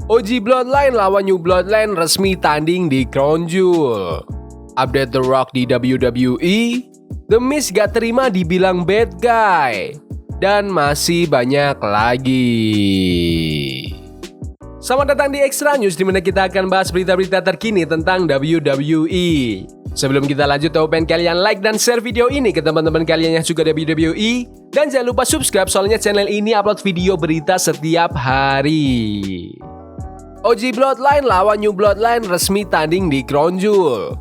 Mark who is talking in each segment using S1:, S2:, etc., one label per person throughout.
S1: OG Bloodline lawan New Bloodline resmi tanding di Crown Jewel. Update The Rock di WWE, The Miz gak terima dibilang bad guy, dan masih banyak lagi. Selamat datang di Extra News, dimana kita akan bahas berita-berita terkini tentang WWE. Sebelum kita lanjut, aku pengen kalian like dan share video ini ke teman-teman kalian yang suka WWE. Dan jangan lupa subscribe, soalnya channel ini upload video berita setiap hari. OG Bloodline lawan New Bloodline resmi tanding di Crown Jewel.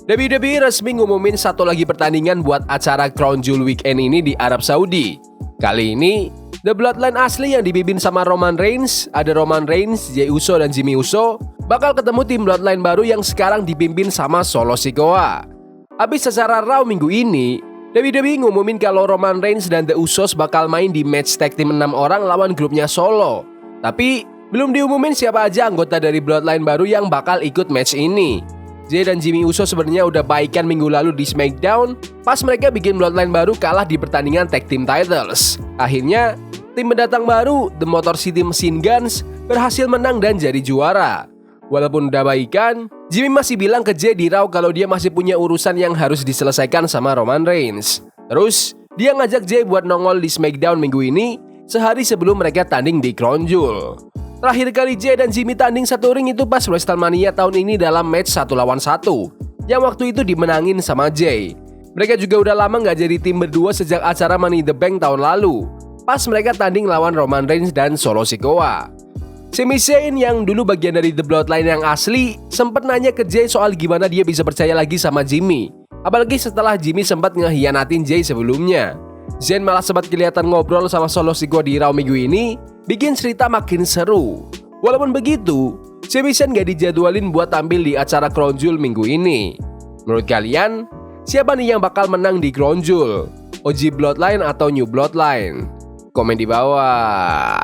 S1: WWE resmi ngumumin satu lagi pertandingan buat acara Crown Jewel Weekend ini di Arab Saudi. Kali ini, The Bloodline asli yang dipimpin sama Roman Reigns, ada Roman Reigns, Jey Uso, dan Jimmy Uso, bakal ketemu tim Bloodline baru yang sekarang dipimpin sama Solo Sikoa. Habis secara Raw minggu ini, WWE ngumumin kalau Roman Reigns dan The Usos bakal main di match tag team 6 orang lawan grupnya Solo. Tapi, belum diumumin siapa aja anggota dari Bloodline baru yang bakal ikut match ini. Jey dan Jimmy Uso sebenarnya udah baikan minggu lalu di SmackDown pas mereka bikin Bloodline baru kalah di pertandingan tag team titles. Akhirnya, tim pendatang baru, The Motor City Machine Guns, berhasil menang dan jadi juara. Walaupun udah baikan, Jimmy masih bilang ke Jey di Raw kalau dia masih punya urusan yang harus diselesaikan sama Roman Reigns. Terus, dia ngajak Jey buat nongol di SmackDown minggu ini, sehari sebelum mereka tanding di Crown Jewel. Terakhir kali Jey dan Jimmy tanding satu ring itu pas WrestleMania tahun ini dalam match 1 lawan 1, yang waktu itu dimenangin sama Jey. Mereka juga udah lama gak jadi tim berdua sejak acara Money in the Bank tahun lalu, pas mereka tanding lawan Roman Reigns dan Solo Sikoa. Sami Zayn yang dulu bagian dari The Bloodline yang asli sempat nanya ke Jey soal gimana dia bisa percaya lagi sama Jimmy, apalagi setelah Jimmy sempat ngehianatin Jey sebelumnya. Zayn malah sempat kelihatan ngobrol sama Solo Sikoa di Raw minggu ini, bikin cerita makin seru. Walaupun begitu, Sami Zayn gak dijadwalin buat tampil di acara Crown Jewel minggu ini. Menurut kalian, siapa nih yang bakal menang di Crown Jewel? OG Bloodline atau New Bloodline? Komen di bawah.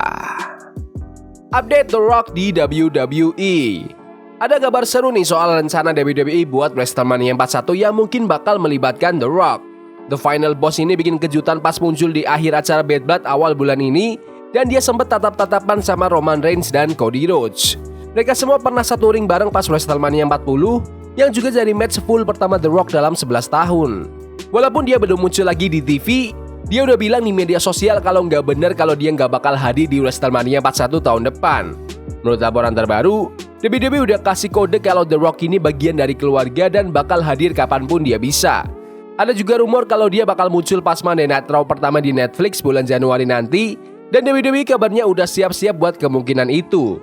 S1: Update The Rock di WWE. Ada kabar seru nih soal rencana WWE buat WrestleMania 41 yang mungkin bakal melibatkan The Rock. The Final Boss ini bikin kejutan pas muncul di akhir acara Bad Blood awal bulan ini, dan dia sempat tatap-tatapan sama Roman Reigns dan Cody Rhodes. Mereka semua pernah satu ring bareng pas WrestleMania 40, yang juga jadi match full pertama The Rock dalam 11 tahun. Walaupun dia belum muncul lagi di TV, dia udah bilang di media sosial kalau nggak bener kalau dia nggak bakal hadir di WrestleMania 41 tahun depan. Menurut laporan terbaru, WWE udah kasih kode kalau The Rock ini bagian dari keluarga dan bakal hadir kapanpun dia bisa. Ada juga rumor kalau dia bakal muncul pas Monday Night Raw pertama di Netflix bulan Januari nanti, dan WWE kabarnya udah siap-siap buat kemungkinan itu.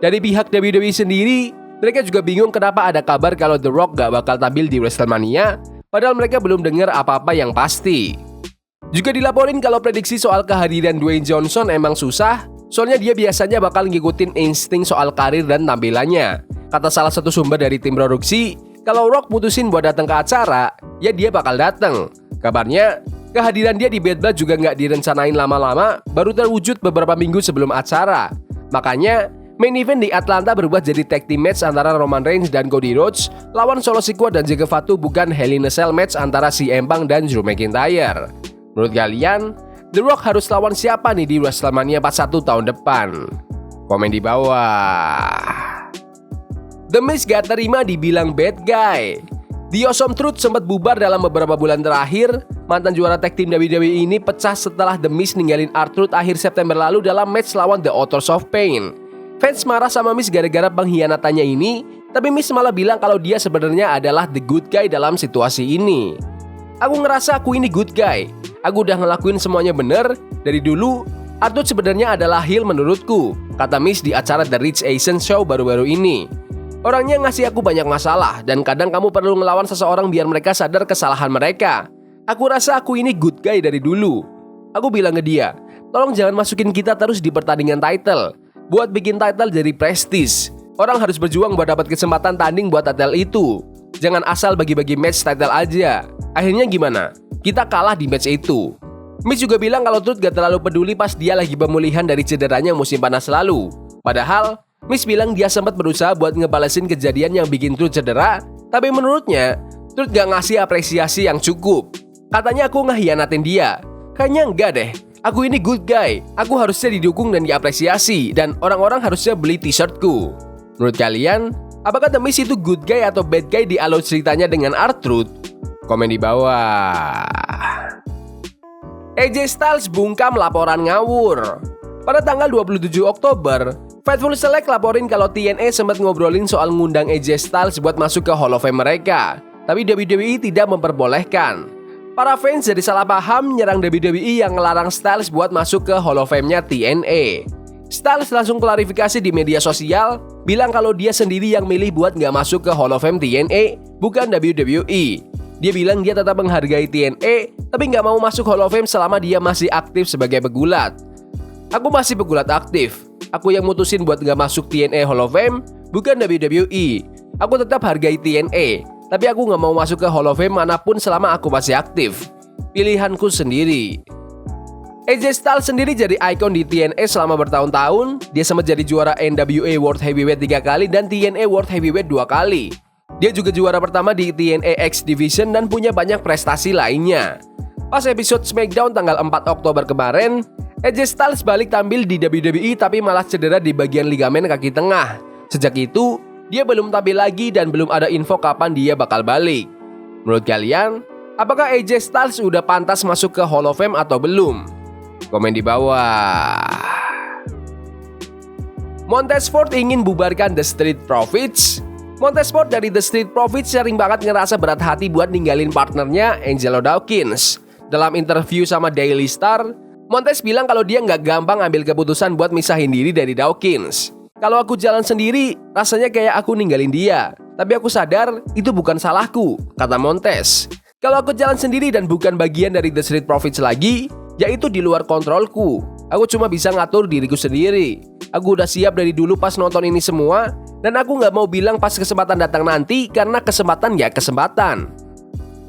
S1: Dari pihak WWE sendiri, mereka juga bingung kenapa ada kabar kalau The Rock gak bakal tampil di WrestleMania, padahal mereka belum dengar apa-apa yang pasti. Juga dilaporin kalau prediksi soal kehadiran Dwayne Johnson emang susah, soalnya dia biasanya bakal ngikutin insting soal karir dan tampilannya. Kata salah satu sumber dari tim produksi, kalau Rock putusin buat datang ke acara, ya dia bakal datang. Kabarnya, kehadiran dia di Bad Blood juga nggak direncanain lama-lama, baru terwujud beberapa minggu sebelum acara. Makanya, main event di Atlanta berubah jadi tag team match antara Roman Reigns dan Cody Rhodes lawan Solo Sikoa dan Jey Fatu, bukan Hell in a Cell match antara CM Punk dan Drew McIntyre. Menurut kalian, The Rock harus lawan siapa nih di WrestleMania 41 tahun depan? Komen di bawah. The Miz gak terima dibilang bad guy. The Awesome Truth sempat bubar dalam beberapa bulan terakhir. Mantan juara tag team WWE ini pecah setelah The Miz ninggalin R-Truth akhir September lalu dalam match lawan The Authors of Pain. Fans marah sama Miz gara-gara pengkhianatannya ini, tapi Miz malah bilang kalau dia sebenarnya adalah the good guy dalam situasi ini. Aku ngerasa aku ini good guy. Aku udah ngelakuin semuanya bener. Dari dulu, R-Truth sebenarnya adalah heel menurutku, kata Miz di acara The Rich Asian Show baru-baru ini. Orangnya ngasih aku banyak masalah, dan kadang kamu perlu ngelawan seseorang biar mereka sadar kesalahan mereka. Aku rasa aku ini good guy dari dulu. Aku bilang ke dia, tolong jangan masukin kita terus di pertandingan title. Buat bikin title jadi prestis. Orang harus berjuang buat dapat kesempatan tanding buat title itu. Jangan asal bagi-bagi match title aja. Akhirnya gimana? Kita kalah di match itu. Miz juga bilang kalau Truth gak terlalu peduli pas dia lagi pemulihan dari cederanya musim panas lalu. Padahal, Miz bilang dia sempat berusaha buat ngebalesin kejadian yang bikin Truth cedera, tapi menurutnya, Truth gak ngasih apresiasi yang cukup. Katanya aku ngehianatin dia. Kayaknya enggak deh. Aku ini good guy, aku harusnya didukung dan diapresiasi, dan orang-orang harusnya beli t-shirtku. Menurut kalian, apakah The Miz itu good guy atau bad guy di alur ceritanya dengan R-Truth? Komen di bawah. AJ Styles bungkam laporan ngawur. Pada tanggal 27 Oktober, Fightful Select laporin kalau TNA sempat ngobrolin soal ngundang AJ Styles buat masuk ke Hall of Fame mereka, tapi WWE tidak memperbolehkan. Para fans jadi salah paham nyerang WWE yang ngelarang Styles buat masuk ke Hall of Fame-nya TNA. Styles langsung klarifikasi di media sosial, bilang kalau dia sendiri yang milih buat nggak masuk ke Hall of Fame TNA, bukan WWE. Dia bilang dia tetap menghargai TNA, tapi nggak mau masuk Hall of Fame selama dia masih aktif sebagai pegulat. Aku masih pegulat aktif. Aku yang mutusin buat nggak masuk TNA Hall of Fame, bukan WWE. Aku tetap hargai TNA, tapi aku nggak mau masuk ke Hall of Fame manapun selama aku masih aktif. Pilihanku sendiri. AJ Styles sendiri jadi ikon di TNA selama bertahun-tahun. Dia sempat jadi juara NWA World Heavyweight 3 kali dan TNA World Heavyweight 2 kali. Dia juga juara pertama di TNA X Division dan punya banyak prestasi lainnya. Pas episode SmackDown tanggal 4 Oktober kemarin, AJ Styles balik tampil di WWE tapi malah cedera di bagian ligamen kaki tengah. Sejak itu, dia belum tampil lagi dan belum ada info kapan dia bakal balik. Menurut kalian, apakah AJ Styles udah pantas masuk ke Hall of Fame atau belum? Komen di bawah. Montez Ford ingin bubarkan The Street Profits. Montez Ford dari The Street Profits sering banget ngerasa berat hati buat ninggalin partnernya Angelo Dawkins. Dalam interview sama Daily Star, Montez bilang kalau dia nggak gampang ambil keputusan buat misahin diri dari Dawkins. Kalau aku jalan sendiri, rasanya kayak aku ninggalin dia. Tapi aku sadar itu bukan salahku, kata Montez. Kalau aku jalan sendiri dan bukan bagian dari The Street Profits lagi, yaitu di luar kontrolku. Aku cuma bisa ngatur diriku sendiri. Aku udah siap dari dulu pas nonton ini semua, dan aku nggak mau bilang pas kesempatan datang nanti karena kesempatan ya kesempatan.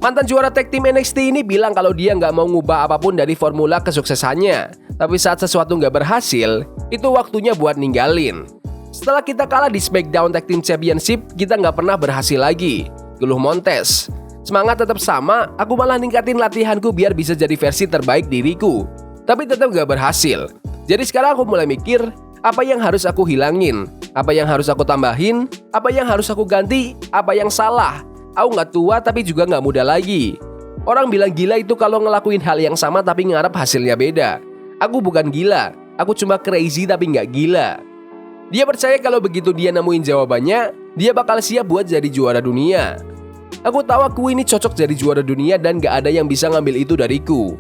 S1: Mantan juara tag team NXT ini bilang kalau dia nggak mau ngubah apapun dari formula kesuksesannya. Tapi saat sesuatu nggak berhasil, itu waktunya buat ninggalin. Setelah kita kalah di SmackDown Tag Team Championship, kita nggak pernah berhasil lagi, geluh Montez. Semangat tetap sama, aku malah ningkatin latihanku biar bisa jadi versi terbaik diriku. Tapi tetap nggak berhasil. Jadi sekarang aku mulai mikir, apa yang harus aku hilangin? Apa yang harus aku tambahin? Apa yang harus aku ganti? Apa yang salah? Aku nggak tua tapi juga nggak muda lagi. Orang bilang gila itu kalau ngelakuin hal yang sama tapi ngarep hasilnya beda. Aku bukan gila, aku cuma crazy tapi nggak gila. Dia percaya kalau begitu dia nemuin jawabannya, dia bakal siap buat jadi juara dunia. Aku tahu aku ini cocok jadi juara dunia dan nggak ada yang bisa ngambil itu dariku.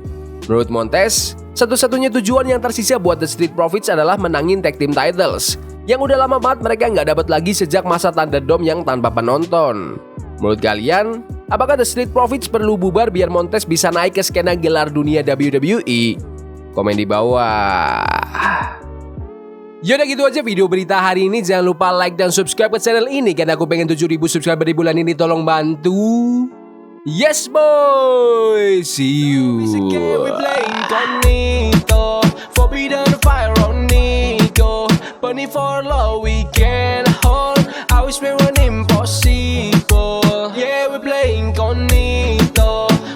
S1: Menurut Montez, satu-satunya tujuan yang tersisa buat The Street Profits adalah menangin tag team titles, yang udah lama banget mereka nggak dapat lagi sejak masa Thunderdome yang tanpa penonton. Menurut kalian, apakah The Street Profits perlu bubar biar Montez bisa naik ke skena gelar dunia WWE? Komen di bawah. Yaudah gitu aja video berita hari ini. Jangan lupa like dan subscribe ke channel ini karena aku pengen 7.000 subscriber di bulan ini. Tolong bantu. Yes boy. See you. Forbidden fire on Nico, burning for love we can.